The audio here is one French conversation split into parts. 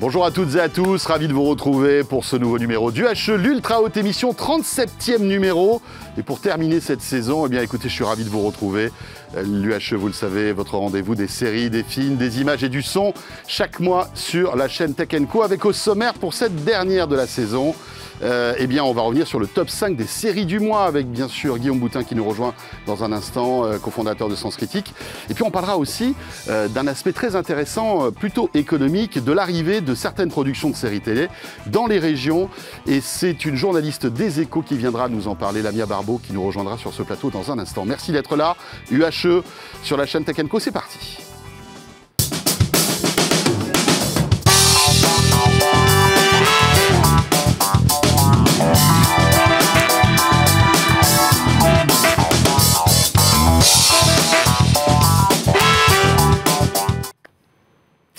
Bonjour à toutes et à tous, ravi de vous retrouver pour ce nouveau numéro du HE, l'ultra haute émission, 37e numéro. Et pour terminer cette saison, eh bien écoutez, je suis ravi de vous retrouver. L'UHE, vous le savez, votre rendez-vous des séries, des films, des images et du son, chaque mois sur la chaîne Tech & Co, avec au sommaire pour cette dernière de la saison. Eh bien, on va revenir sur le top 5 des séries du mois avec bien sûr Guillaume Boutin qui nous rejoint dans un instant, cofondateur de Sens Critique. Et puis on parlera aussi d'un aspect très intéressant, plutôt économique, de l'arrivée de certaines productions de séries télé dans les régions. Et c'est une journaliste des Échos qui viendra nous en parler, Lamia Barbeau, qui nous rejoindra sur ce plateau dans un instant. Merci d'être là. UHE sur la chaîne Tech & Co, c'est parti.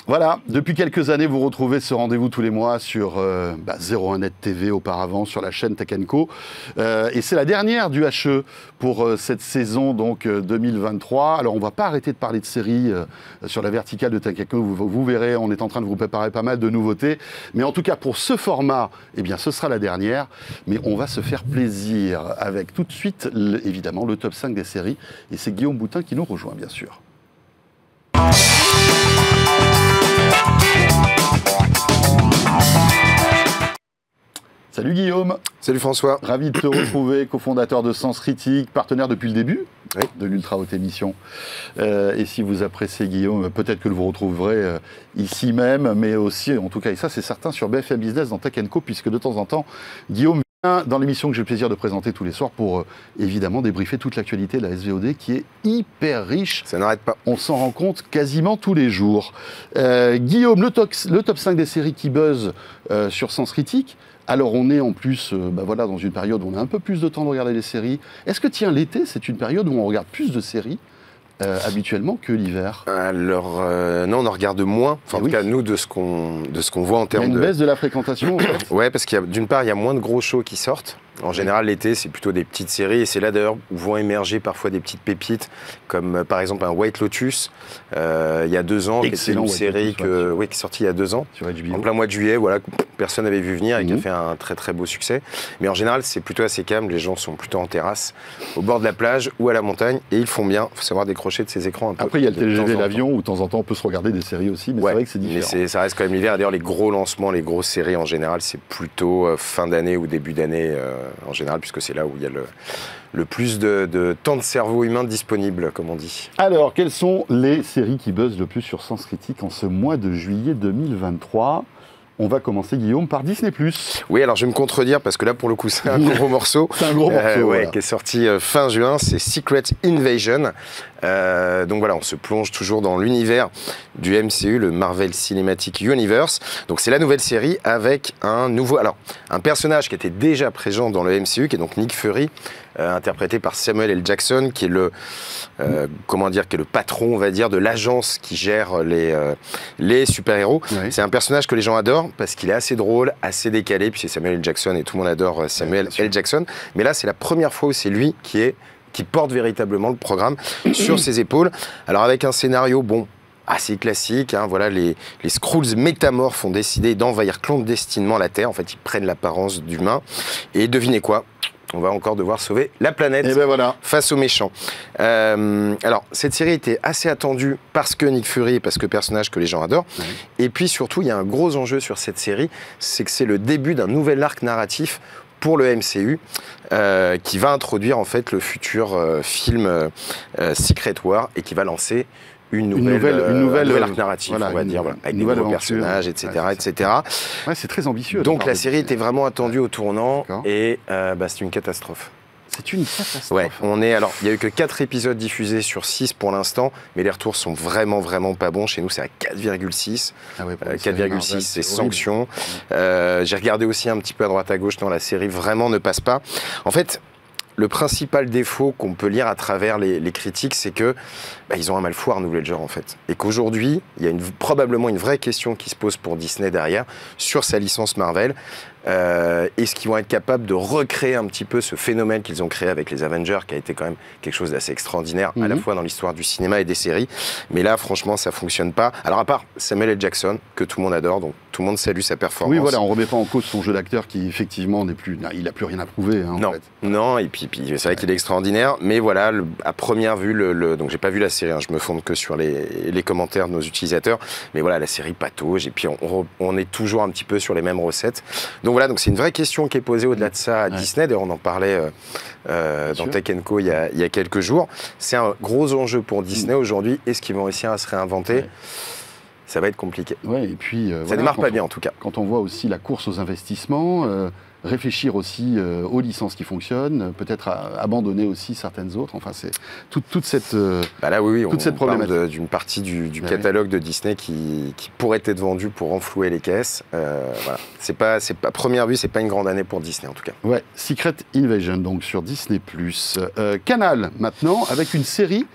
Voilà, depuis quelques années, vous retrouvez ce rendez-vous tous les mois sur 01net TV auparavant, sur la chaîne Tech & Co. Et c'est la dernière du HE pour cette saison donc 2023. Alors on ne va pas arrêter de parler de séries sur la verticale de Tech & Co. Vous verrez, on est en train de vous préparer pas mal de nouveautés. Mais en tout cas, pour ce format, eh bien, ce sera la dernière. Mais on va se faire plaisir avec tout de suite, évidemment, le top 5 des séries. Et c'est Guillaume Boutin qui nous rejoint, bien sûr. Salut Guillaume. Salut François. Ravi de te retrouver, cofondateur de Sens Critique, partenaire depuis le début de l'ultra haute émission. Et si vous appréciez Guillaume, peut-être que vous retrouverez ici même, mais aussi, en tout cas, et ça c'est certain, sur BFM Business dans Tech & Co, puisque de temps en temps, Guillaume vient dans l'émission que j'ai le plaisir de présenter tous les soirs pour évidemment débriefer toute l'actualité de la SVOD qui est hyper riche. Ça n'arrête pas. On s'en rend compte quasiment tous les jours. Guillaume, le top 5 des séries qui buzzent sur Sens Critique. Alors on est en plus voilà, dans une période où on a un peu plus de temps de regarder les séries. Est-ce que tiens, l'été, c'est une période où on regarde plus de séries habituellement que l'hiver? Alors non, on en regarde moins. Enfin, en tout cas, nous, de ce qu'on voit en termes de... Il y a une baisse de la fréquentation en fait. Ouais, parce qu'il y a, d'une part, il y a moins de gros shows qui sortent. En général, l'été, c'est plutôt des petites séries. Et c'est là, d'ailleurs, où vont émerger parfois des petites pépites, comme par exemple un White Lotus, il y a 2 ans, qui était une série qui est sortie il y a 2 ans, en plein mois de juillet, voilà, personne n'avait vu venir et qui a fait un très très beau succès. Mais en général, c'est plutôt assez calme. Les gens sont plutôt en terrasse, au bord de la plage ou à la montagne. Et ils font bien. Il faut savoir décrocher de ces écrans un peu. Après, il y a le TGV, l'avion, où de temps en temps, on peut se regarder des séries aussi. Mais c'est vrai que c'est différent. Mais ça reste quand même l'hiver. D'ailleurs, les gros lancements, les grosses séries, en général, c'est plutôt fin d'année ou début d'année. En général, puisque c'est là où il y a le plus de temps de cerveau humain disponible, comme on dit. Alors, quelles sont les séries qui buzzent le plus sur Sens Critique en ce mois de juillet 2023 ? On va commencer, Guillaume, par Disney+. Oui, alors je vais me contredire, parce que là, pour le coup, c'est un gros morceau. C'est un gros morceau, voilà. Qui est sorti fin juin, c'est Secret Invasion. Donc voilà, on se plonge toujours dans l'univers du MCU, le Marvel Cinematic Universe. Donc c'est la nouvelle série avec un personnage qui était déjà présent dans le MCU, qui est donc Nick Fury, interprété par Samuel L. Jackson, qui est le patron, on va dire, de l'agence qui gère les super-héros. Ouais. C'est un personnage que les gens adorent parce qu'il est assez drôle, assez décalé, puis c'est Samuel L. Jackson et tout le monde adore Samuel L. Jackson. Mais là, c'est la première fois où c'est lui qui porte véritablement le programme sur ses épaules. Alors avec un scénario, assez classique, hein, voilà, les Skrulls métamorphes ont décidé d'envahir clandestinement la Terre. En fait, ils prennent l'apparence d'humains. Et devinez quoi ? On va encore devoir sauver la planète face aux méchants. Alors, cette série était assez attendue parce que Nick Fury, parce que personnage que les gens adorent. Et puis surtout, il y a un gros enjeu sur cette série, c'est que c'est le début d'un nouvel arc narratif pour le MCU, qui va introduire en fait le futur film Secret War et qui va lancer une nouvelle arc narratif, on va dire, avec des nouveaux personnages, etc. etc. Ouais, c'est très ambitieux. Donc la série était vraiment attendue au tournant et c'est une catastrophe. C'est une catastrophe. Ouais, il n'y a eu que 4 épisodes diffusés sur 6 pour l'instant, mais les retours sont vraiment pas bons. Chez nous, c'est à 4,6. 4,6, c'est sanction. J'ai regardé aussi un petit peu à droite à gauche. Non, la série vraiment ne passe pas. En fait, le principal défaut qu'on peut lire à travers les critiques, c'est que ils ont un mal fou à renouveler le genre en fait. Et qu'aujourd'hui, il y a probablement une vraie question qui se pose pour Disney derrière, sur sa licence Marvel. Est-ce qu'ils vont être capables de recréer un petit peu ce phénomène qu'ils ont créé avec les Avengers, qui a été quand même quelque chose d'assez extraordinaire, à la fois dans l'histoire du cinéma et des séries. Mais là, franchement, ça fonctionne pas. Alors à part Samuel L. Jackson, que tout le monde adore, donc tout le monde salue sa performance. Oui, voilà, on ne remet pas en cause son jeu d'acteur qui, effectivement, il n'a plus rien à prouver. Hein, non, en fait. Non, et puis c'est vrai qu'il est extraordinaire, mais voilà, à première vue, donc j'ai pas vu la série, hein, je me fonde que sur les commentaires de nos utilisateurs, mais voilà, la série patauge, et puis on est toujours un petit peu sur les mêmes recettes. Donc voilà, donc c'est une vraie question qui est posée au-delà de ça à Disney, d'ailleurs on en parlait dans Tech & Co il y a quelques jours. C'est un gros enjeu pour Disney aujourd'hui, est-ce qu'ils vont réussir à se réinventer ? Ça va être compliqué. Ouais, et puis, ça démarre pas bien en tout cas. Quand on voit aussi la course aux investissements, réfléchir aussi aux licences qui fonctionnent, peut-être abandonner aussi certaines autres. Enfin, c'est toute cette là, oui, toute cette problématique. Parle d'une partie du catalogue de Disney qui pourrait être vendu pour renflouer les caisses. Voilà. C'est pas à première vue, c'est pas une grande année pour Disney en tout cas. Ouais, Secret Invasion donc sur Disney+. Canal maintenant avec une série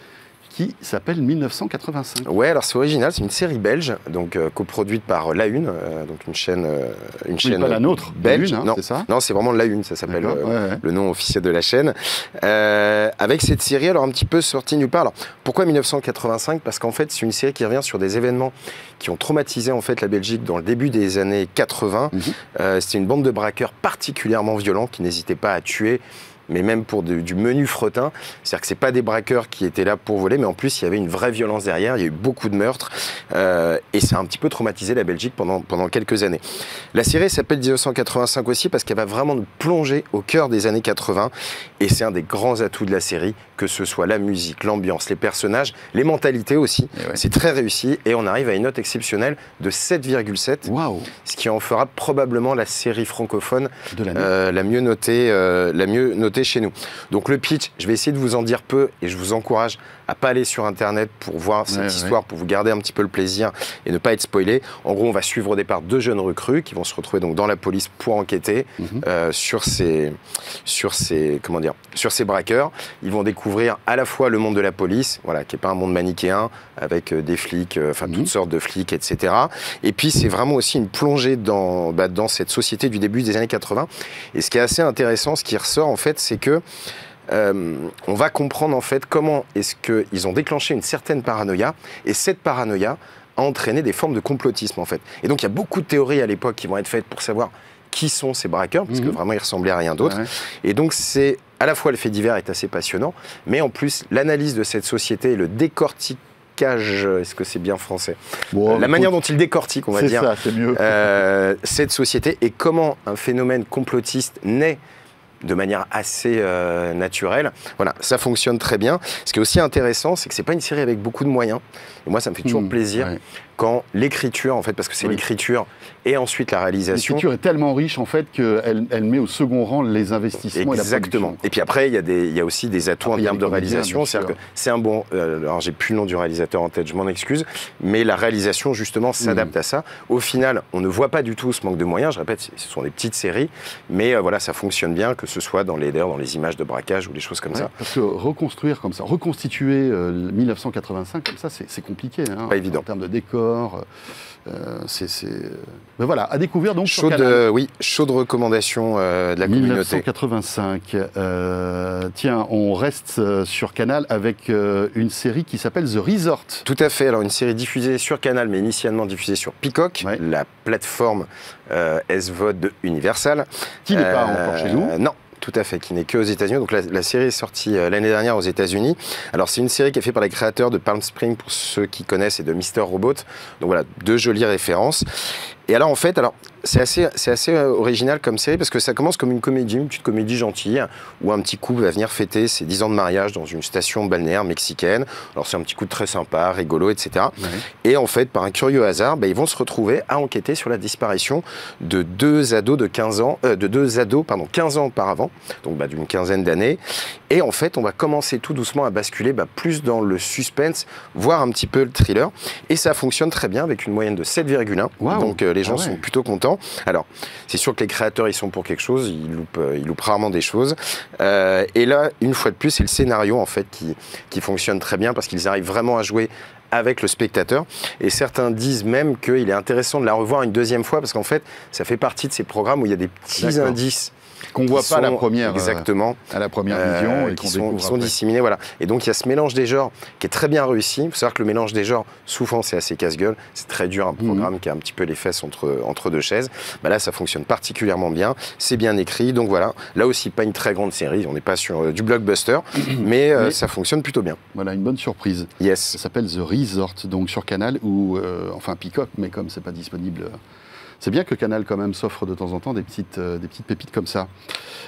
qui s'appelle 1985. Ouais, alors c'est original, c'est une série belge, donc coproduite par La Une, donc une chaîne pas la nôtre, belge. Une, hein, non, c'est ça ? Non, c'est vraiment La Une, ça s'appelle le nom officiel de la chaîne. Avec cette série, alors un petit peu sortie nulle part. Alors pourquoi 1985 ? Parce qu'en fait, c'est une série qui revient sur des événements qui ont traumatisé en fait la Belgique dans le début des années 80. C'était une bande de braqueurs particulièrement violents qui n'hésitaient pas à tuer, mais même pour du menu fretin. C'est-à-dire que ce n'est pas des braqueurs qui étaient là pour voler, mais en plus, il y avait une vraie violence derrière, il y a eu beaucoup de meurtres, et ça a un petit peu traumatisé la Belgique pendant quelques années. La série s'appelle 1985 aussi parce qu'elle va vraiment nous plonger au cœur des années 80, et c'est un des grands atouts de la série, que ce soit la musique, l'ambiance, les personnages, les mentalités aussi. C'est très réussi, et on arrive à une note exceptionnelle de 7,7, ce qui en fera probablement la série francophone de la mieux notée chez nous. Donc le pitch, je vais essayer de vous en dire peu et je vous encourage à pas aller sur internet pour voir cette histoire, pour vous garder un petit peu le plaisir et ne pas être spoilé. En gros, on va suivre au départ 2 jeunes recrues qui vont se retrouver donc dans la police pour enquêter sur ces braqueurs. Ils vont découvrir à la fois le monde de la police, voilà, qui est pas un monde manichéen avec des flics, toutes sortes de flics, etc. Et puis c'est vraiment aussi une plongée dans cette société du début des années 80. Et ce qui est assez intéressant, ce qui ressort en fait, c'est que on va comprendre en fait comment est-ce qu'ils ont déclenché une certaine paranoïa, et cette paranoïa a entraîné des formes de complotisme en fait. Et donc il y a beaucoup de théories à l'époque qui vont être faites pour savoir qui sont ces braqueurs, parce que vraiment ils ressemblaient à rien d'autre. Et donc c'est à la fois le fait divers est assez passionnant, mais en plus l'analyse de cette société et le décortiquage, est-ce que c'est bien français ? La manière dont il décortique, on va dire, ça, c'est mieux. Cette société et comment un phénomène complotiste naît de manière assez naturelle. Voilà, ça fonctionne très bien. Ce qui est aussi intéressant, c'est que c'est pas une série avec beaucoup de moyens. Et moi, ça me fait toujours plaisir quand l'écriture, en fait, parce que c'est l'écriture et ensuite la réalisation. L'écriture est tellement riche, en fait, qu'elle met au second rang les investissements. Exactement. Et la production. Et puis après, il y a aussi des atouts en termes de réalisation. C'est-à-dire que c'est un bon... alors, j'ai plus le nom du réalisateur en tête, je m'en excuse, mais la réalisation, justement, s'adapte à ça. Au final, on ne voit pas du tout ce manque de moyens. Je répète, ce sont des petites séries, mais voilà, ça fonctionne bien, que ce soit dans les images de braquage ou des choses comme ça. Parce que reconstruire comme ça, reconstituer 1985 comme ça, c'est compliqué. Hein, pas évident. En termes de décor. Mais voilà, à découvrir donc chaude, sur Canal. Chaude recommandation de la communauté. 1985. Tiens, on reste sur Canal avec une série qui s'appelle The Resort. Tout à fait. Alors une série diffusée sur Canal, mais initialement diffusée sur Peacock, la plateforme SVOD de Universal. Qui n'est pas encore chez nous. Non. Tout à fait, qui n'est que aux États-Unis. Donc la série est sortie l'année dernière aux États-Unis. Alors c'est une série qui est faite par les créateurs de Palm Springs, pour ceux qui connaissent, et de Mr. Robot. Donc voilà, 2 jolies références. Et alors en fait, c'est assez original comme série parce que ça commence comme une petite comédie gentille où un petit couple va venir fêter ses 10 ans de mariage dans une station balnéaire mexicaine. Alors c'est un petit coup très sympa, rigolo, etc. Et en fait, par un curieux hasard, ils vont se retrouver à enquêter sur la disparition de 2 ados de 15 ans auparavant, donc d'une quinzaine d'années. Et en fait, on va commencer tout doucement à basculer plus dans le suspense, voire un petit peu le thriller. Et ça fonctionne très bien avec une moyenne de 7,1. Donc les gens sont plutôt contents. Alors, c'est sûr que les créateurs, ils sont pour quelque chose, ils loupent rarement des choses. Et là, une fois de plus, c'est le scénario en fait qui fonctionne très bien parce qu'ils arrivent vraiment à jouer avec le spectateur. Et certains disent même qu'il est intéressant de la revoir une deuxième fois parce qu'en fait, ça fait partie de ces programmes où il y a des petits indices Qu'on voit pas la première, exactement, à la première vision et qui sont disséminés, voilà. Et donc il y a ce mélange des genres qui est très bien réussi. Il faut savoir que le mélange des genres, souvent c'est assez casse-gueule, c'est très dur, un programme qui a un petit peu les fesses entre deux chaises. Bah là ça fonctionne particulièrement bien, c'est bien écrit, donc voilà. Là aussi pas une très grande série, on n'est pas sur du blockbuster, mais ça fonctionne plutôt bien. Voilà, une bonne surprise. Yes. Ça s'appelle The Resort, donc sur Canal, ou enfin Peacock, mais comme c'est pas disponible... C'est bien que Canal, quand même, s'offre de temps en temps des petites pépites comme ça.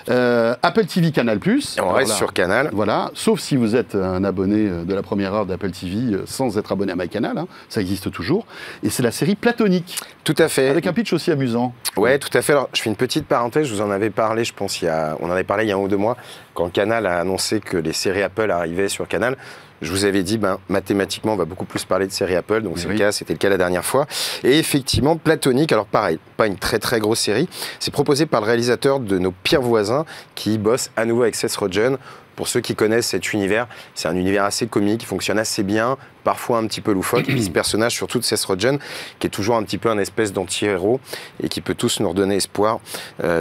Apple TV Canal+. Et on reste sur Canal. Voilà, sauf si vous êtes un abonné de la première heure d'Apple TV sans être abonné à MyCanal, hein, ça existe toujours. Et c'est la série Platonique. Tout à fait. Avec un pitch aussi amusant. Ouais, tout à fait. Alors, je fais une petite parenthèse, je vous en avais parlé, je pense, on en avait parlé il y a 1 ou 2 mois, quand Canal a annoncé que les séries Apple arrivaient sur Canal. Je vous avais dit, mathématiquement, on va beaucoup plus parler de séries Apple, donc c'était le cas la dernière fois. Et effectivement, Platonique, alors pareil, pas une très très grosse série, c'est proposé par le réalisateur de Nos Pires Voisins, qui bosse à nouveau avec Seth Rogen. Pour ceux qui connaissent cet univers, c'est un univers assez comique, qui fonctionne assez bien, parfois un petit peu loufoque. Et puis ce personnage, surtout de Seth Rogen, qui est toujours un petit peu un espèce d'anti-héros et qui peut tous nous redonner espoir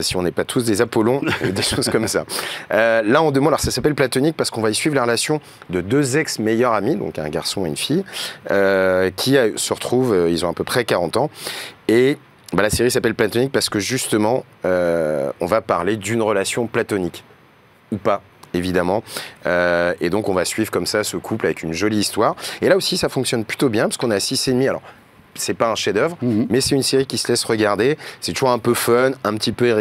si on n'est pas tous des Apollons et des choses comme ça. Là, en 2 mots, alors ça s'appelle Platonique parce qu'on va y suivre la relation de 2 ex-meilleurs amis, donc un garçon et une fille, qui se retrouvent, ils ont à peu près 40 ans. Et la série s'appelle Platonique parce que justement, on va parler d'une relation platonique, ou pas. Évidemment, et donc on va suivre comme ça ce couple avec une jolie histoire. Et là aussi ça fonctionne plutôt bien parce qu'on est à 6,5. Alors c'est pas un chef-d'œuvre, mais c'est une série qui se laisse regarder. C'est toujours un peu fun, un petit peu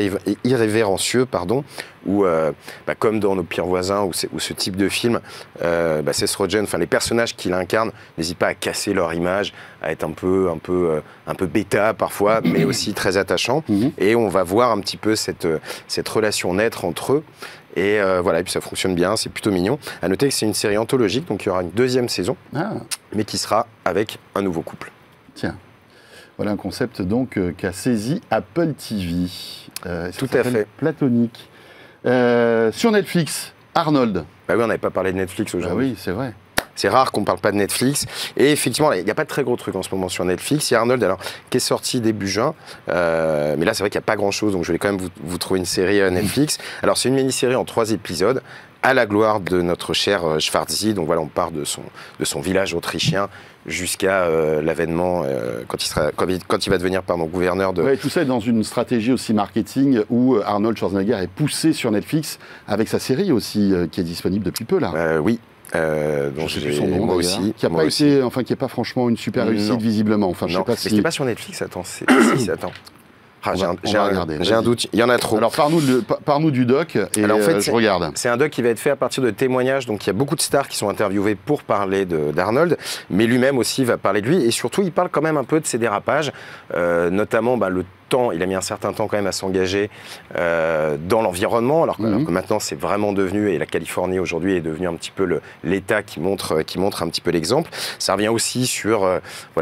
irrévérencieux, pardon. Où, comme dans Nos Pires Voisins ou ce type de film, Seth Rogen, enfin les personnages qu'il incarne, n'hésitent pas à casser leur image, à être un peu bêta parfois, mais aussi très attachant. Et on va voir un petit peu cette relation naître entre eux. Et voilà, et puis ça fonctionne bien, c'est plutôt mignon. À noter que c'est une série anthologique, donc il y aura une 2e saison, mais qui sera avec un nouveau couple. Tiens, voilà un concept donc qu'a saisi Apple TV. Tout à fait. Platonique. Sur Netflix, Arnold. Bah oui, on n'avait pas parlé de Netflix aujourd'hui. Ah oui, c'est vrai. C'est rare qu'on ne parle pas de Netflix. Et effectivement, il n'y a pas de très gros trucs en ce moment sur Netflix. Il y a Arnold, alors, qui est sorti début juin. Mais là, c'est vrai qu'il n'y a pas grand-chose. Donc, je vais quand même vous trouver une série Netflix. Alors, c'est une mini-série en 3 épisodes, à la gloire de notre cher Schwarzy. Donc, voilà, on part de son village autrichien jusqu'à l'avènement, quand il va devenir gouverneur de... Oui, tout ça est dans une stratégie aussi marketing où Arnold Schwarzenegger est poussé sur Netflix avec sa série aussi, qui est disponible depuis peu, là. Oui. Donc je sais plus son nom, moi aussi. Qui n'est pas franchement une super réussite visiblement. Enfin, je sais pas si... Mais c'était pas sur Netflix, attends. Attends. J'ai un doute, il y en a trop. Alors parle-nous du doc et alors, en fait, je regarde. C'est un doc qui va être fait à partir de témoignages, donc il y a beaucoup de stars qui sont interviewées pour parler d'Arnold, mais lui-même aussi va parler de lui, et surtout il parle quand même un peu de ses dérapages, notamment le temps, il a mis un certain temps quand même à s'engager dans l'environnement, alors que maintenant c'est vraiment devenu, et la Californie aujourd'hui est devenue un petit peu l'État qui montre un petit peu l'exemple. Ça revient aussi sur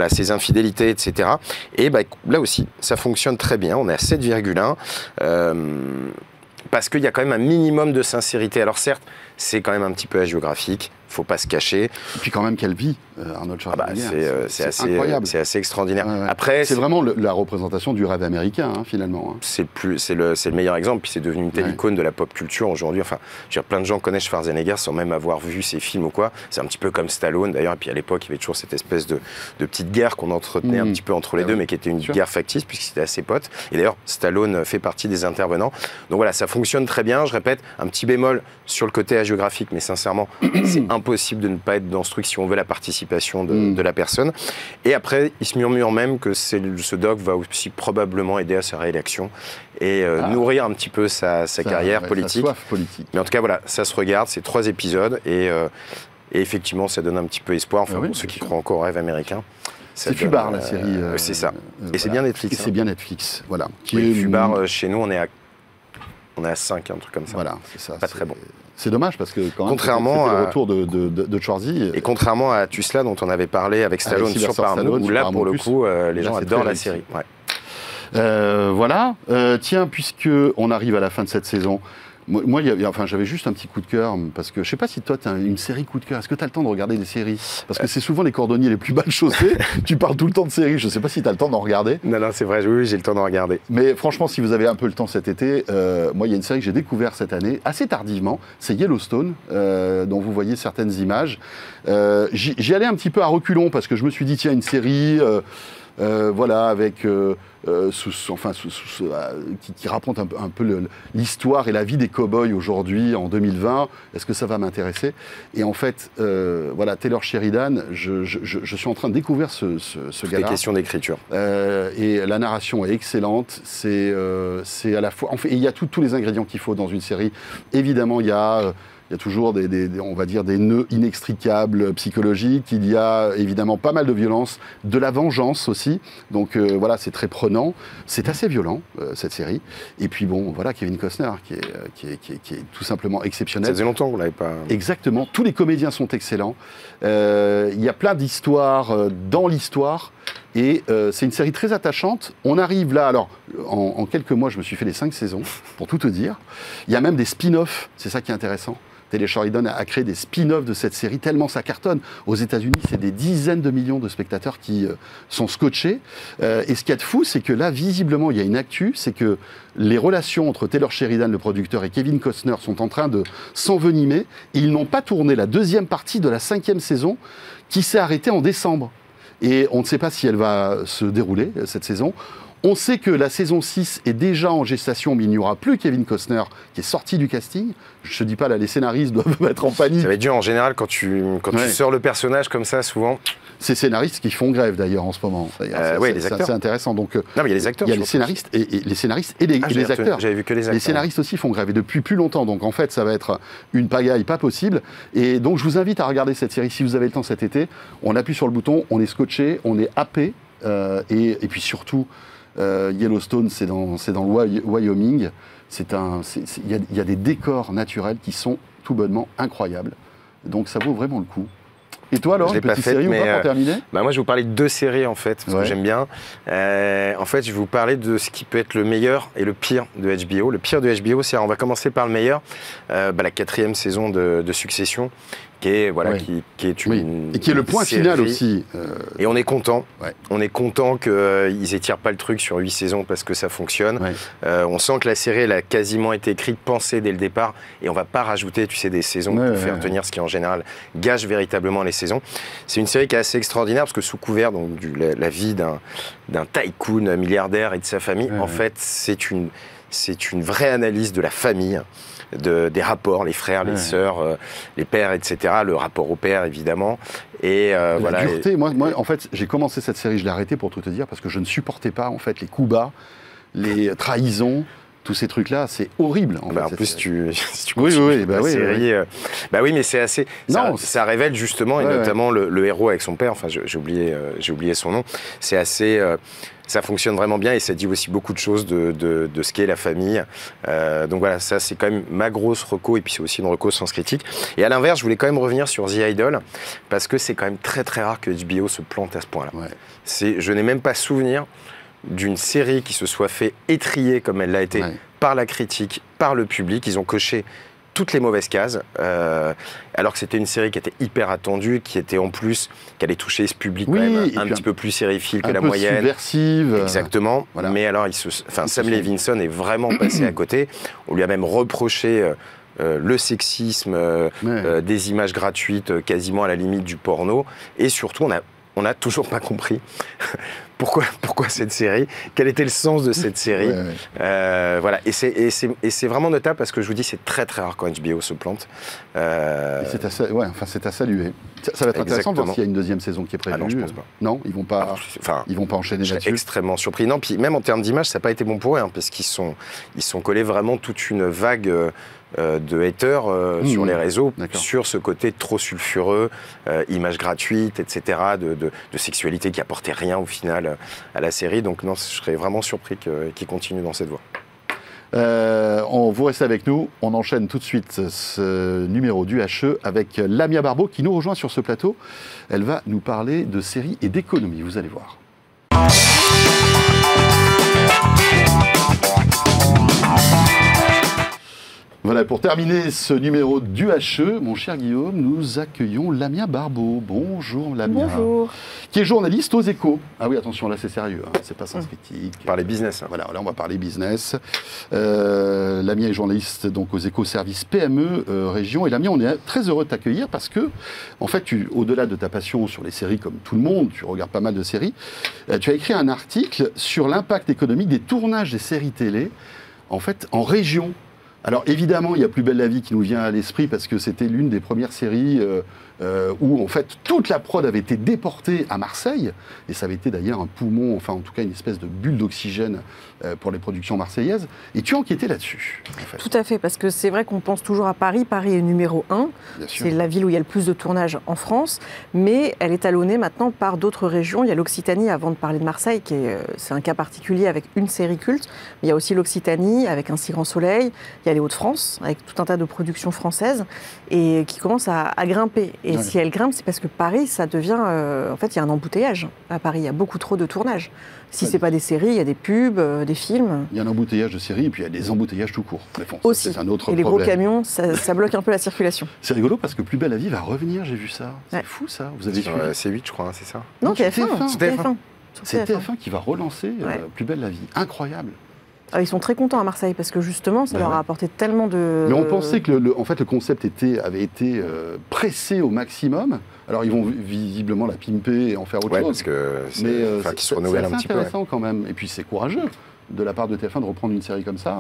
ses infidélités, etc. Et là aussi, ça fonctionne très bien, on est à 7,1. Parce qu'il y a quand même un minimum de sincérité. Alors certes, c'est quand même un petit peu hagiographique, faut pas se cacher. Et puis quand même, quelle vie, Arnold Schwarzenegger. C'est assez incroyable. C'est assez extraordinaire. Ouais. Après, c'est vraiment la représentation du rêve américain, finalement. C'est le meilleur exemple, puis c'est devenu une telle icône de la pop culture aujourd'hui. Enfin, plein de gens connaissent Schwarzenegger sans même avoir vu ses films ou quoi. C'est un petit peu comme Stallone d'ailleurs. Et puis à l'époque, il y avait toujours cette espèce de petite guerre qu'on entretenait un petit peu entre les deux, mais qui était une guerre factice puisqu'ils étaient assez potes. Et d'ailleurs, Stallone fait partie des intervenants. Donc voilà, ça fonctionne très bien. Je répète, un petit bémol sur le côté hagiographique, mais sincèrement, c'est impossible de ne pas être dans ce truc si on veut la participation de la personne. Et après, il se murmure même que ce doc va aussi probablement aider à sa réélection et nourrir un petit peu sa carrière politique. Sa soif politique. Mais en tout cas, voilà, ça se regarde, c'est 3 épisodes et effectivement, ça donne un petit peu espoir, pour ceux qui croient encore au rêve américain. C'est Fubar, la série. C'est ça. Et c'est bien Netflix. Et c'est bien Netflix, voilà. Fubar, chez nous, on est à 5, un truc comme ça. Voilà, c'est ça. Pas très bon. C'est dommage parce que quand même, contrairement c'était le retour de Schwarzy. Et contrairement à Tusla dont on avait parlé avec Stallone sur Paramount, où là pour le coup les gens adorent la série. Ouais. Voilà. Tiens, puisque on arrive à la fin de cette saison, Moi, enfin, j'avais juste un petit coup de cœur, parce que je sais pas si toi, tu as une série coup de cœur. Est-ce que tu as le temps de regarder des séries? Parce que c'est souvent les cordonniers les plus mal chaussés. Tu parles tout le temps de séries, je sais pas si tu as le temps d'en regarder. Non, c'est vrai, oui, j'ai le temps d'en regarder. Mais franchement, si vous avez un peu le temps cet été, moi, il y a une série que j'ai découverte cette année, assez tardivement, c'est Yellowstone, dont vous voyez certaines images. J'y allais un petit peu à reculons, parce que je me suis dit, tiens, une série... voilà, avec qui raconte un peu l'histoire et la vie des cow-boys aujourd'hui, en 2020. Est-ce que ça va m'intéresser? Et en fait, voilà, Taylor Sheridan, je suis en train de découvrir ce gars-là. C'est question d'écriture. Et la narration est excellente. C'est à la fois... En fait, il y a tous les ingrédients qu'il faut dans une série. Évidemment, il y a toujours on va dire, des nœuds inextricables psychologiques. Il y a évidemment pas mal de violence, de la vengeance aussi. Donc voilà, c'est très prenant. C'est assez violent, cette série. Et puis bon, voilà, Kevin Costner, qui est tout simplement exceptionnel. Ça faisait longtemps qu'on l'avait pas... Exactement. Tous les comédiens sont excellents. Il y a plein d'histoires dans l'histoire. Et c'est une série très attachante. On arrive là, alors, en quelques mois, je me suis fait les 5 saisons, pour tout te dire. Il y a même des spin-offs, c'est ça qui est intéressant. Taylor Sheridan a créé des spin-offs de cette série, tellement ça cartonne. Aux États-Unis, c'est des dizaines de millions de spectateurs qui sont scotchés. Et ce qu'il y a de fou, c'est que là, visiblement, il y a une actu, c'est que les relations entre Taylor Sheridan, le producteur, et Kevin Costner sont en train de s'envenimer. Et ils n'ont pas tourné la 2e partie de la 5e saison, qui s'est arrêtée en décembre. Et on ne sait pas si elle va se dérouler, cette saison. On sait que la saison 6 est déjà en gestation, mais il n'y aura plus Kevin Costner qui est sorti du casting. Je ne te dis pas, là, les scénaristes doivent être en panique. Ça va être dur en général quand tu sors le personnage comme ça, souvent. C'est scénaristes qui font grève d'ailleurs en ce moment. Oui, les acteurs. C'est intéressant. Donc, non, mais il y a les acteurs. Il y a les scénaristes et les acteurs. J'avais vu que les acteurs. Les scénaristes aussi font grève et depuis plus longtemps. Donc en fait, ça va être une pagaille pas possible. Et donc je vous invite à regarder cette série si vous avez le temps cet été. On appuie sur le bouton, on est scotché, on est happé. Et puis surtout, Yellowstone, c'est dans le Wyoming. Il y a des décors naturels qui sont tout bonnement incroyables. Donc ça vaut vraiment le coup. Et toi alors, une petite série ou pas pour terminer? Moi je vais vous parler de 2 séries en fait, parce que j'aime bien. En fait je vais vous parler de ce qui peut être le meilleur et le pire de HBO. Le pire de HBO, c'est, on va commencer par le meilleur, la 4e saison de Succession, qui est, qui est une et qui est le point série. Final aussi. Et on est content. On est content qu'ils étirent pas le truc sur 8 saisons parce que ça fonctionne. On sent que la série elle a quasiment été écrite, pensée dès le départ, et on va pas rajouter, tu sais, des saisons pour faire tenir, ce qui en général gâche véritablement les saisons. C'est une série qui est assez extraordinaire parce que sous couvert donc la vie d'un tycoon milliardaire et de sa famille, en fait, c'est une vraie analyse de la famille. Des rapports, les frères, les sœurs, les pères, etc. Le rapport au père, évidemment. Et la dureté. Moi, en fait, j'ai commencé cette série, je l'ai arrêtée pour tout te dire, parce que je ne supportais pas, en fait, les coups bas, les trahisons. Tous ces trucs-là, c'est horrible. En plus, si tu continues la série, oui, mais c'est assez. Ça révèle justement, et notamment le héros avec son père. Enfin, j'ai oublié son nom. C'est assez. Ça fonctionne vraiment bien et ça dit aussi beaucoup de choses de ce qu'est la famille. Donc voilà, ça c'est quand même ma grosse reco, et puis c'est aussi une reco sans critique. Et à l'inverse, je voulais quand même revenir sur The Idol, parce que c'est quand même très très rare que HBO se plante à ce point-là. Je n'ai même pas souvenir d'une série qui se soit fait étrier comme elle l'a été par la critique, par le public. Ils ont coché toutes les mauvaises cases, alors que c'était une série qui était hyper attendue, qui allait toucher ce public quand même un petit peu plus sériephile que la moyenne. Subversive. Exactement. Voilà. Mais alors, Sam Levinson est vraiment passé à côté. On lui a même reproché le sexisme, des images gratuites, quasiment à la limite du porno. Et surtout, on n'a toujours pas compris pourquoi cette série, quel était le sens de cette série. Voilà. Et c'est vraiment notable parce que je vous dis, c'est très très rare quand HBO se plante. C'est à saluer. Ça va être intéressant de voir s'il y a une 2e saison qui est prévue. Ah non, je pense pas. Non, ils vont pas enchaîner là-dessus. Je suis extrêmement surpris. Non, puis même en termes d'image, ça n'a pas été bon pour eux, parce qu'ils sont collés vraiment toute une vague de haters sur les réseaux, sur ce côté trop sulfureux, images gratuites, etc., de sexualité qui apportait rien au final à la série. Donc non, je serais vraiment surpris qu'ils continuent dans cette voie. Vous restez avec nous, on enchaîne tout de suite ce numéro du HE avec Lamia Barbeau qui nous rejoint sur ce plateau. Elle va nous parler de séries et d'économie, vous allez voir. Voilà, pour terminer ce numéro du HE, mon cher Guillaume, nous accueillons Lamia Barbeau. Bonjour Lamia. Bonjour. Qui est journaliste aux Échos. Ah oui, attention, là c'est sérieux, hein, c'est pas sens critique. Parler business. Hein. Voilà, là on va parler business. Lamia est journaliste donc aux Échos service PME région. Et Lamia, on est très heureux de t'accueillir parce que, en fait, au-delà de ta passion sur les séries comme tout le monde, tu regardes pas mal de séries, tu as écrit un article sur l'impact économique des tournages des séries télé, en fait, en région. Alors évidemment, il y a Plus belle la vie qui nous vient à l'esprit parce que c'était l'une des premières séries où en fait toute la prod avait été déportée à Marseille et ça avait été d'ailleurs un poumon, enfin en tout cas une espèce de bulle d'oxygène pour les productions marseillaises. Et tu as enquêté là-dessus. En fait. Tout à fait, parce que c'est vrai qu'on pense toujours à Paris. Paris est numéro 1. C'est la ville où il y a le plus de tournages en France, mais elle est talonnée maintenant par d'autres régions. Il y a l'Occitanie, avant de parler de Marseille, c'est un cas particulier avec une série culte. Mais il y a aussi l'Occitanie avec Un si grand soleil. Il y a les Hauts-de-France avec tout un tas de productions françaises et qui commencent à grimper. Et si elle grimpe, c'est parce que Paris, ça devient... en fait, il y a un embouteillage à Paris. Il y a beaucoup trop de tournages. Si ce n'est pas des séries, il y a des pubs, des films. Il y a un embouteillage de séries et puis il y a des embouteillages tout court. Bon, aussi. C'est un autre et problème. Les gros camions, ça bloque un peu la circulation. C'est rigolo parce que Plus belle la vie va revenir, j'ai vu ça. C'est fou ça. Vous avez suivi C8, je crois, c'est ça. Non, TF1. C'est TF1 qui va relancer Plus belle la vie. Incroyable. Ils sont très contents à Marseille parce que justement, ça leur a apporté tellement de... Mais on pensait que le concept avait été pressé au maximum. Alors ils vont visiblement la pimper et en faire autre chose. Parce que qu'ils se renouvellent un petit peu. C'est intéressant quand même. Et puis c'est courageux de la part de TF1 de reprendre une série comme ça.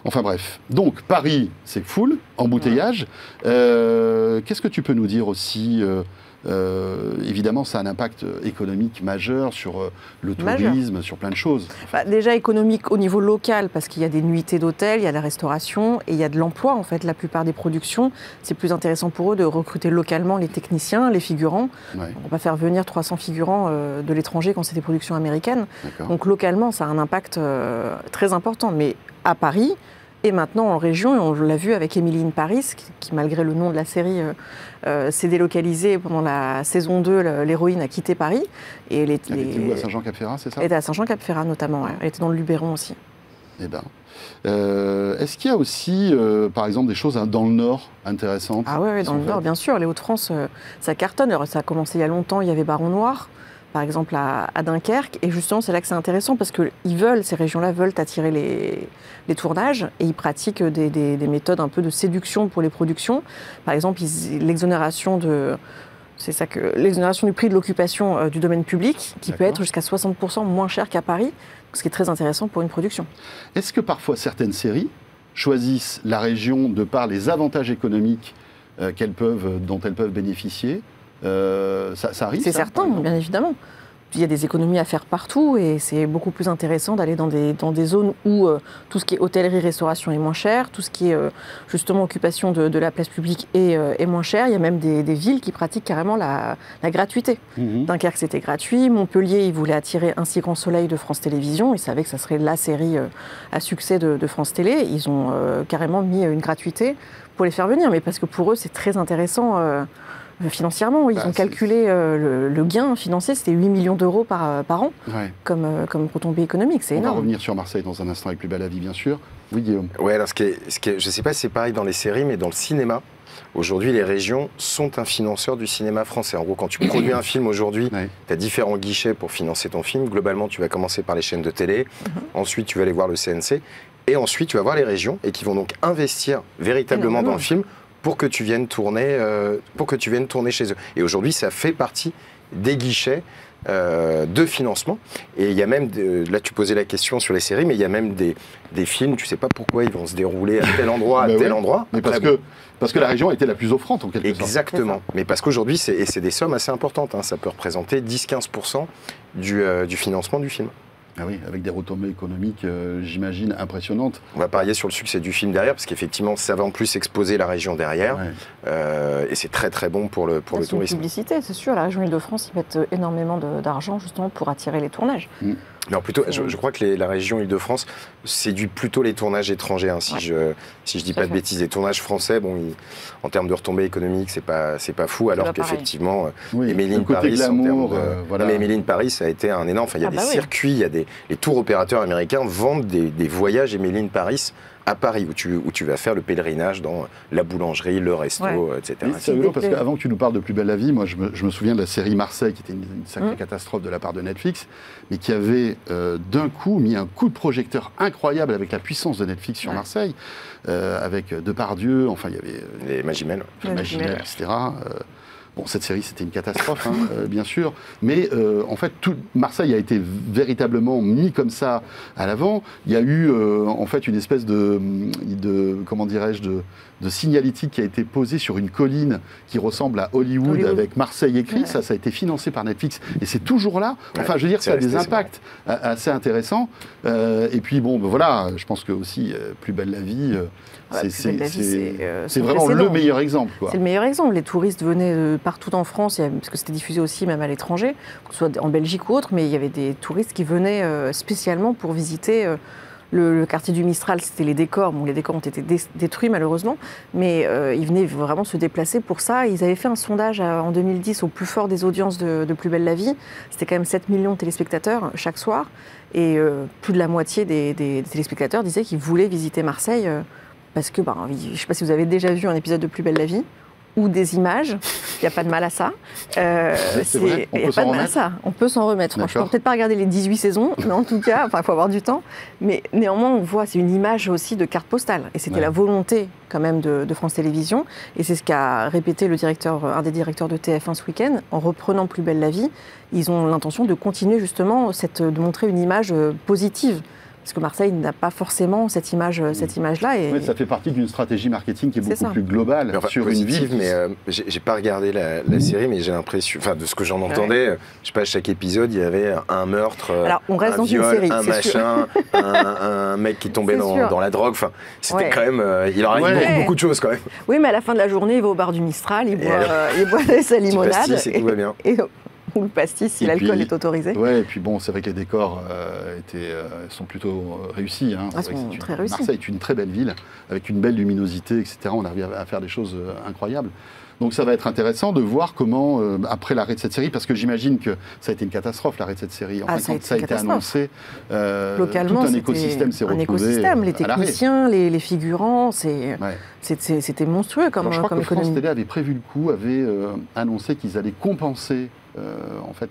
Enfin bref. Donc Paris, c'est full, embouteillage. Qu'est-ce que tu peux nous dire aussi évidemment, ça a un impact économique majeur sur le tourisme, sur plein de choses. Déjà économique au niveau local, parce qu'il y a des nuitées d'hôtel, il y a de la restauration et il y a de l'emploi. En fait, la plupart des productions, c'est plus intéressant pour eux de recruter localement les techniciens, les figurants. On ne va pas faire venir 300 figurants de l'étranger quand c'est des productions américaines. Donc localement, ça a un impact très important. Mais à Paris, et maintenant en région, et on l'a vu avec Emily in Paris, qui malgré le nom de la série s'est délocalisée pendant la saison 2, l'héroïne a quitté Paris. Et elle était où, à Saint-Jean-Cap-Ferrat, c'est ça? Elle était à Saint-Jean-Cap-Ferrat notamment, elle était dans le Luberon aussi. Eh ben. Est-ce qu'il y a aussi, par exemple, des choses dans le Nord intéressantes? Ah oui, dans le Nord, bien sûr. Les Hauts-de-France, ça cartonne. Alors, ça a commencé il y a longtemps, il y avait Baron Noir, par exemple à Dunkerque. Et justement, c'est là que c'est intéressant parce que ces régions-là veulent attirer les tournages et ils pratiquent des méthodes un peu de séduction pour les productions. Par exemple, l'exonération du prix de l'occupation du domaine public, qui peut être jusqu'à 60% moins cher qu'à Paris, ce qui est très intéressant pour une production. Est-ce que parfois certaines séries choisissent la région de par les avantages économiques dont elles peuvent bénéficier? Ça arrive? C'est certain, bien évidemment. Il y a des économies à faire partout et c'est beaucoup plus intéressant d'aller dans des zones où tout ce qui est hôtellerie, restauration est moins cher, tout ce qui est justement occupation de la place publique est moins cher. Il y a même des villes qui pratiquent carrément la gratuité. Dunkerque, c'était gratuit. Montpellier, ils voulaient attirer Un si grand soleil de France Télévisions. Ils savaient que ça serait la série à succès de France Télé. Ils ont carrément mis une gratuité pour les faire venir, mais parce que pour eux, c'est très intéressant financièrement. Ils ont calculé le gain financier, c'était 8 millions d'euros par an, comme retombée économique. C'est énorme. On va revenir sur Marseille dans un instant avec Plus belle la vie, bien sûr. Oui, Guillaume. Ouais, alors je ne sais pas si c'est pareil dans les séries, mais dans le cinéma, aujourd'hui, les régions sont un financeur du cinéma français. En gros, quand tu produis un film aujourd'hui, tu as différents guichets pour financer ton film. Globalement, tu vas commencer par les chaînes de télé, ensuite tu vas aller voir le CNC, et ensuite tu vas voir les régions, et qui vont donc investir véritablement dans le film pour que tu viennes tourner chez eux. Et aujourd'hui, ça fait partie des guichets de financement. Et il y a même, là tu posais la question sur les séries, mais il y a même des films, tu sais pas pourquoi ils vont se dérouler à tel endroit, endroit. Mais parce que la région était la plus offrante en quelque sorte. Exactement. Mais parce qu'aujourd'hui, c'est des sommes assez importantes. Ça peut représenter 10-15% du financement du film. Ah oui, avec des retombées économiques, j'imagine, impressionnantes. On va parier sur le succès du film derrière, parce qu'effectivement, ça va en plus exposer la région derrière. Et c'est très très bon pour le tourisme. C'est une publicité, c'est sûr. La région Île-de-France, ils mettent énormément d'argent justement pour attirer les tournages. Non, plutôt, je crois que la région Île-de-France séduit plutôt les tournages étrangers. Si je dis pas de bêtises, les tournages français, en termes de retombées économiques, c'est pas fou, alors qu'effectivement, Emily in Paris, Emily in Paris, ça a été un énorme. Il y a des circuits, les tours opérateurs américains vendent des voyages Emily in Paris à Paris, où tu vas faire le pèlerinage dans la boulangerie, le resto, etc. C'est rigolo parce qu'avant que tu nous parles de Plus belle la vie, moi je me souviens de la série Marseille, qui était une sacrée catastrophe de la part de Netflix, mais qui avait d'un coup mis un coup de projecteur incroyable avec la puissance de Netflix sur Marseille, avec Depardieu, enfin il y avait... les Magimel. Les Magimel, etc. Bon, cette série, c'était une catastrophe, bien sûr, mais en fait, Marseille a été véritablement mis comme ça à l'avant. Il y a eu, en fait, une espèce de comment dirais-je, de signalétique qui a été posée sur une colline qui ressemble à Hollywood. Avec Marseille écrit. Ça a été financé par Netflix, et c'est toujours là. Enfin, je veux dire, ça a des impacts assez intéressants. Et puis, bon, ben, voilà, je pense que aussi, Plus belle la vie... c'est vraiment le meilleur exemple. C'est le meilleur exemple. Les touristes venaient partout en France, parce que c'était diffusé aussi même à l'étranger, que ce soit en Belgique ou autre, mais il y avait des touristes qui venaient spécialement pour visiter le quartier du Mistral. C'était les décors. Bon, les décors ont été détruits malheureusement, mais ils venaient vraiment se déplacer pour ça. Ils avaient fait un sondage en 2010 au plus fort des audiences de Plus belle la vie. C'était quand même 7 millions de téléspectateurs chaque soir, et plus de la moitié des téléspectateurs disaient qu'ils voulaient visiter Marseille. Parce que, je ne sais pas si vous avez déjà vu un épisode de Plus belle la vie ou des images, il n'y a pas de mal à ça. C'est vrai, on peut s'en remettre. On peut s'en remettre. Je ne peux peut-être pas regarder les 18 saisons, mais en tout cas, il faut avoir du temps. Mais néanmoins, on voit, c'est une image aussi de carte postale. Et c'était la volonté quand même de France Télévisions. Et c'est ce qu'a répété un des directeurs de TF1 ce week-end. En reprenant Plus belle la vie, ils ont l'intention de continuer justement, de montrer une image positive. Parce que Marseille n'a pas forcément cette image-là. Et... Oui, ça fait partie d'une stratégie marketing qui est beaucoup plus globale sur une ville. Mais j'ai pas regardé la série, mais j'ai l'impression, de ce que j'en entendais, je sais pas, chaque épisode, il y avait un meurtre, un viol, un machin, un mec qui tombait dans la drogue. Enfin, c'était quand même, il aurait beaucoup de choses quand même. Oui, mais à la fin de la journée, il va au bar du Mistral, il boit sa limonade. Et tout va bien. Ou le pastis si l'alcool est autorisé. Oui, et puis bon, c'est vrai que les décors sont plutôt réussis. Marseille est une très belle ville, avec une belle luminosité, etc. On arrive à faire des choses incroyables. Donc ça va être intéressant de voir comment, après l'arrêt de cette série, parce que j'imagine que ça a été une catastrophe, l'arrêt de cette série. Enfin, quand ça a été annoncé, localement, tout un écosystème s'est retrouvé les techniciens, les figurants, c'était monstrueux comme économie. Je crois que France Télé avait prévu le coup, avait annoncé qu'ils allaient compenser en fait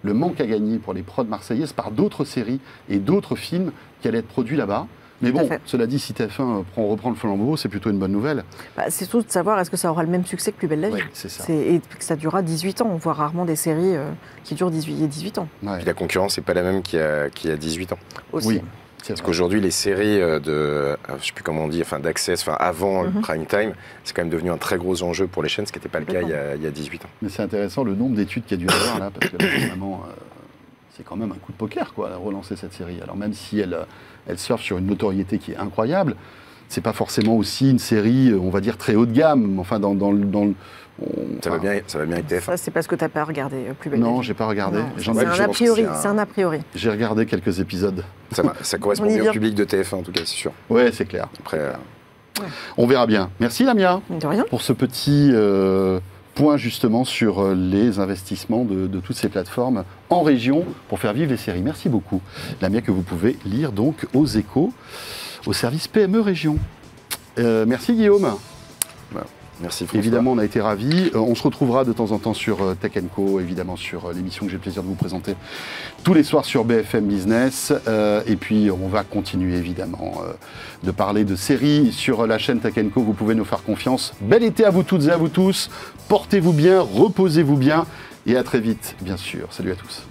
le manque à gagner pour les prods marseillaises par d'autres séries et d'autres films qui allaient être produits là-bas. Mais bon, cela dit, si TF1 reprend le flambeau, c'est plutôt une bonne nouvelle. C'est surtout de savoir est-ce que ça aura le même succès que Plus belle la vie. Oui, c'est ça. Et que ça durera 18 ans. On voit rarement des séries qui durent 18 ans. Ouais. Puis la concurrence n'est pas la même qu'il y a 18 ans. Aussi. Oui. Parce qu'aujourd'hui, les séries je ne sais plus comment on dit, d'Access, avant le prime time, c'est quand même devenu un très gros enjeu pour les chaînes, ce qui n'était pas le cas il y a 18 ans. Mais c'est intéressant le nombre d'études qu'il y a dû avoir là, parce que vraiment, c'est quand même un coup de poker, quoi, à relancer cette série. Alors même si elle surfe sur une notoriété qui est incroyable, c'est pas forcément aussi une série, on va dire, très haut de gamme. Enfin, ça va bien avec TF1. Ça, c'est parce que tu n'as pas regardé Plus belle la vie. Non, j'ai pas regardé. C'est un a priori. J'ai regardé quelques épisodes. Ça correspond bien au public de TF1, en tout cas, c'est sûr. Oui, c'est clair. Après, on verra bien. Merci, Lamia, de rien, pour ce petit point, justement, sur les investissements de toutes ces plateformes en région pour faire vivre les séries. Merci beaucoup. Lamia, que vous pouvez lire donc aux Échos, au service PME Région. Merci, Guillaume. Merci François. Évidemment, on a été ravis. On se retrouvera de temps en temps sur Tech & Co, évidemment sur l'émission que j'ai le plaisir de vous présenter tous les soirs sur BFM Business. Et puis, on va continuer évidemment de parler de séries sur la chaîne Tech & Co. Vous pouvez nous faire confiance. Bel été à vous toutes et à vous tous. Portez-vous bien, reposez-vous bien et à très vite, bien sûr. Salut à tous.